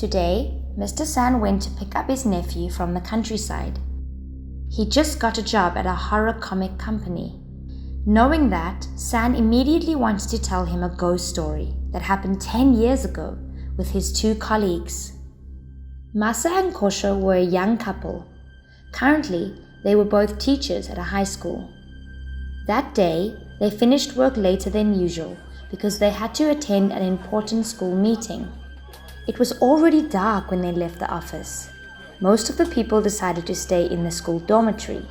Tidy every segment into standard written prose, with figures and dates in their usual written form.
Today, Mr. San went to pick up his nephew from the countryside. He just got a job at a horror comic company. Knowing that, San immediately wanted to tell him a ghost story that happened 10 years ago with his two colleagues. Masa and Kosho were a young couple. Currently, they were both teachers at a high school. That day, they finished work later than usual because they had to attend an important school meeting. It was already dark when they left the office. Most of the people decided to stay in the school dormitory.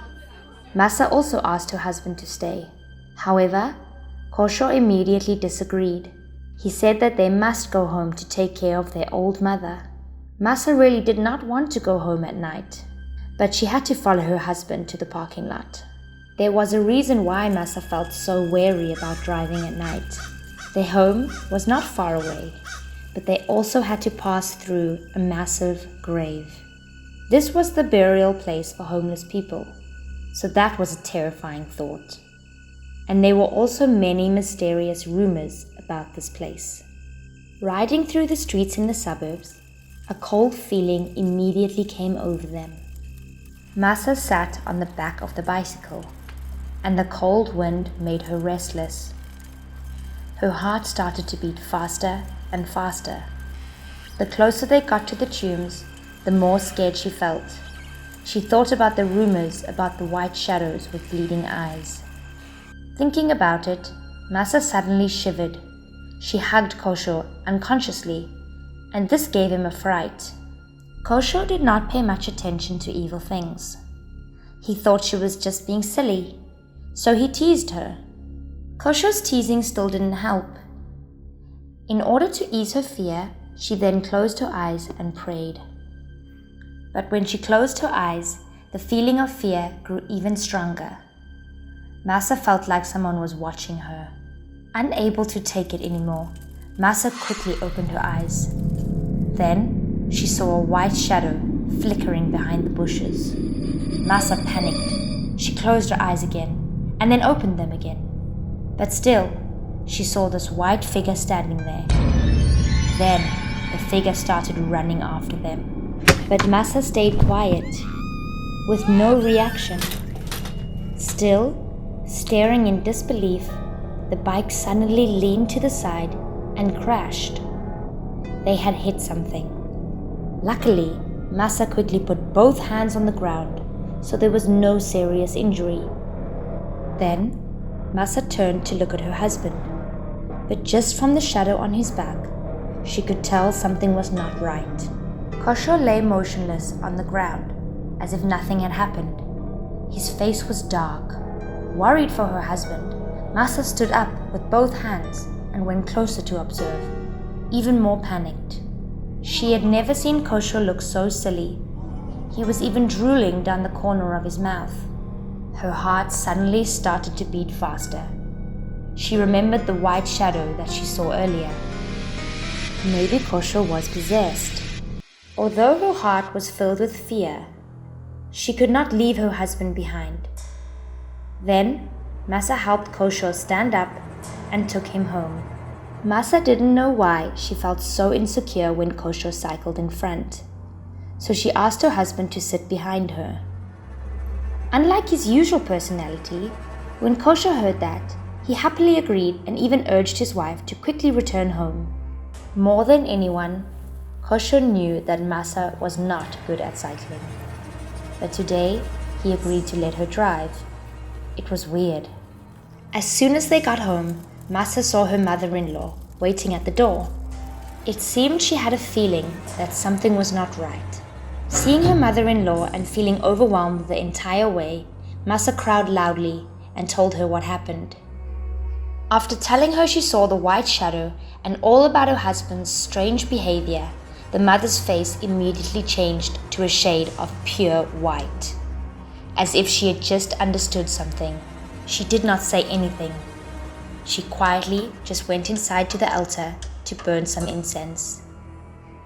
Masa also asked her husband to stay. However, Kosho immediately disagreed. He said that they must go home to take care of their old mother. Masa really did not want to go home at night, but she had to follow her husband to the parking lot. There was a reason why Masa felt so wary about driving at night. Their home was not far away, but they also had to pass through a massive grave. This was the burial place for homeless people, so that was a terrifying thought. And there were also many mysterious rumors about this place. Riding through the streets in the suburbs, a cold feeling immediately came over them. Masa sat on the back of the bicycle, and the cold wind made her restless. Her heart started to beat faster and faster. The closer they got to the tombs, the more scared she felt. She thought about the rumors about the white shadows with bleeding eyes. Thinking about it, Masa suddenly shivered. She hugged Kosho unconsciously, and this gave him a fright. Kosho did not pay much attention to evil things. He thought she was just being silly, so he teased her. Kosho's teasing still didn't help. In order to ease her fear, she then closed her eyes and prayed. But when she closed her eyes, the feeling of fear grew even stronger. Masa felt like someone was watching her. Unable to take it anymore, Masa quickly opened her eyes. Then she saw a white shadow flickering behind the bushes. Masa panicked. She closed her eyes again and then opened them again. But still, she saw this white figure standing there. Then the figure started running after them. But Masa stayed quiet, with no reaction. Still, staring in disbelief, the bike suddenly leaned to the side and crashed. They had hit something. Luckily, Masa quickly put both hands on the ground, so there was no serious injury. Then, Masa turned to look at her husband, but just from the shadow on his back, she could tell something was not right. Kosho lay motionless on the ground, as if nothing had happened. His face was dark. Worried for her husband, Masa stood up with both hands and went closer to observe, even more panicked. She had never seen Kosho look so silly. He was even drooling down the corner of his mouth. Her heart suddenly started to beat faster. She remembered the white shadow that she saw earlier. Maybe Kosho was possessed. Although her heart was filled with fear, she could not leave her husband behind. Then, Masa helped Kosho stand up and took him home. Masa didn't know why she felt so insecure when Kosho cycled in front, so she asked her husband to sit behind her. Unlike his usual personality, when Kosho heard that, he happily agreed and even urged his wife to quickly return home. More than anyone, Kosho knew that Masa was not good at cycling. But today, he agreed to let her drive. It was weird. As soon as they got home, Masa saw her mother-in-law waiting at the door. It seemed she had a feeling that something was not right. Seeing her mother-in-law and feeling overwhelmed the entire way, Masa cried loudly and told her what happened. After telling her she saw the white shadow and all about her husband's strange behavior, the mother's face immediately changed to a shade of pure white. As if she had just understood something, she did not say anything. She quietly just went inside to the altar to burn some incense.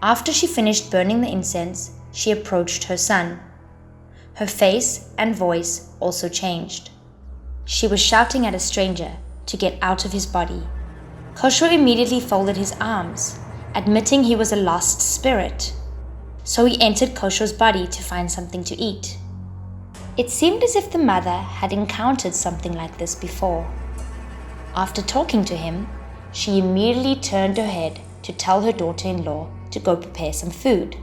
After she finished burning the incense, she approached her son. Her face and voice also changed. She was shouting at a stranger to get out of his body. Kosho immediately folded his arms, admitting he was a lost spirit. So he entered Kosho's body to find something to eat. It seemed as if the mother had encountered something like this before. After talking to him, she immediately turned her head to tell her daughter-in-law to go prepare some food.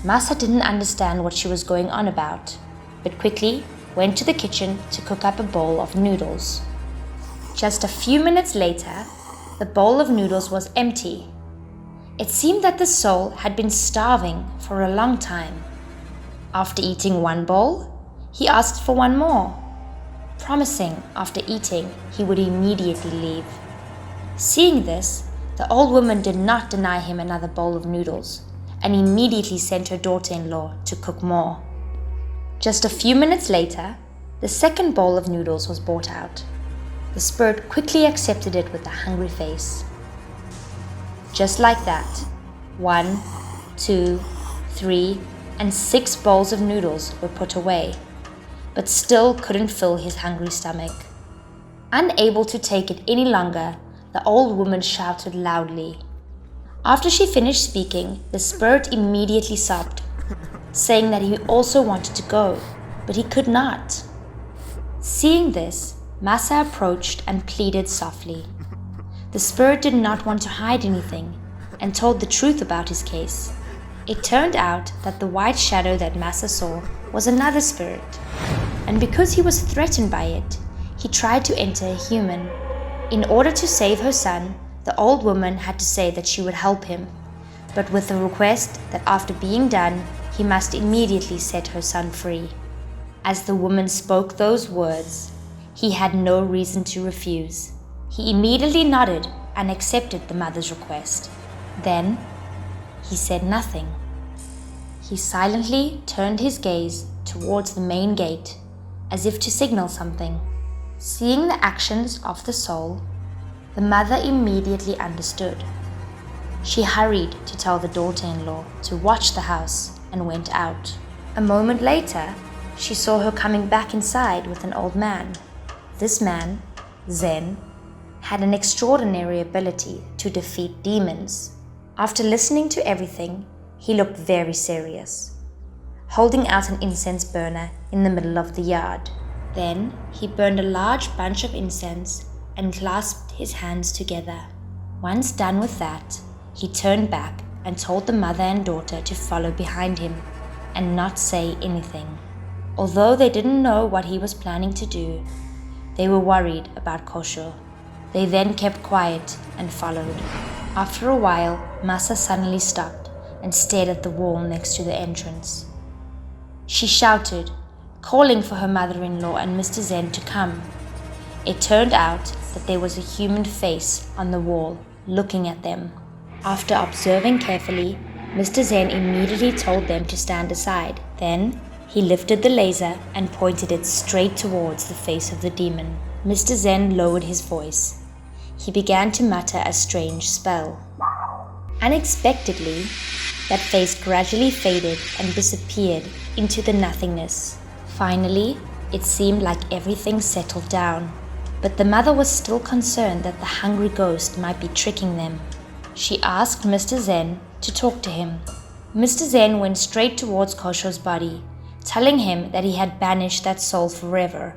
Masa didn't understand what she was going on about, but quickly went to the kitchen to cook up a bowl of noodles. Just a few minutes later, the bowl of noodles was empty. It seemed that the soul had been starving for a long time. After eating one bowl, he asked for one more, promising after eating he would immediately leave. Seeing this, the old woman did not deny him another bowl of noodles and immediately sent her daughter-in-law to cook more. Just a few minutes later, the second bowl of noodles was brought out. The spirit quickly accepted it with a hungry face. Just like that, 1, 2, 3, and 6 bowls of noodles were put away, but still couldn't fill his hungry stomach. Unable to take it any longer, the old woman shouted loudly. After she finished speaking, the spirit immediately sobbed, saying that he also wanted to go, but he could not. Seeing this, Masa approached and pleaded softly. The spirit did not want to hide anything and told the truth about his case. It turned out that the white shadow that Masa saw was another spirit, and because he was threatened by it, he tried to enter a human. In order to save her son, the old woman had to say that she would help him, but with the request that after being done, he must immediately set her son free. As the woman spoke those words, he had no reason to refuse. He immediately nodded and accepted the mother's request. Then, he said nothing. He silently turned his gaze towards the main gate, as if to signal something. Seeing the actions of the soul, the mother immediately understood. She hurried to tell the daughter-in-law to watch the house and went out. A moment later, she saw her coming back inside with an old man. This man, Zen, had an extraordinary ability to defeat demons. After listening to everything, he looked very serious, holding out an incense burner in the middle of the yard. Then he burned a large bunch of incense and clasped his hands together. Once done with that, he turned back and told the mother and daughter to follow behind him and not say anything. Although they didn't know what he was planning to do, they were worried about Kosho. They then kept quiet and followed. After a while, Masa suddenly stopped and stared at the wall next to the entrance. She shouted, calling for her mother-in-law and Mr. Zen to come. It turned out that there was a human face on the wall looking at them. After observing carefully, Mr. Zen immediately told them to stand aside. Then, he lifted the laser and pointed it straight towards the face of the demon. Mr. Zen lowered his voice. He began to mutter a strange spell. Unexpectedly, that face gradually faded and disappeared into the nothingness. Finally, it seemed like everything settled down, but the mother was still concerned that the hungry ghost might be tricking them. She asked Mr. Zen to talk to him. Mr. Zen went straight towards Kosho's body, telling him that he had banished that soul forever,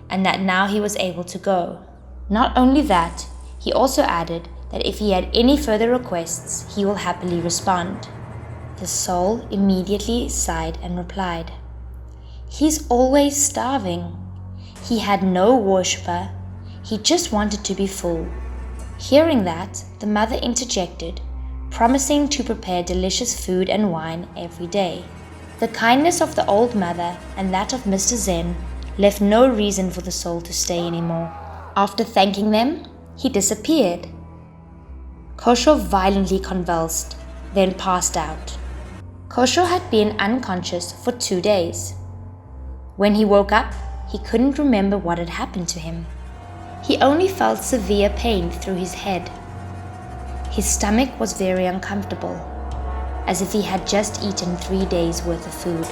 and that now he was able to go. Not only that, he also added that if he had any further requests, he will happily respond. The soul immediately sighed and replied, "He's always starving. He had no worshipper. He just wanted to be full." Hearing that, the mother interjected, promising to prepare delicious food and wine every day. The kindness of the old mother and that of Mr. Zen left no reason for the soul to stay anymore. After thanking them, he disappeared. Kosho violently convulsed, then passed out. Kosho had been unconscious for 2 days. When he woke up, he couldn't remember what had happened to him. He only felt severe pain through his head. His stomach was very uncomfortable, as if he had just eaten 3 days' worth of food.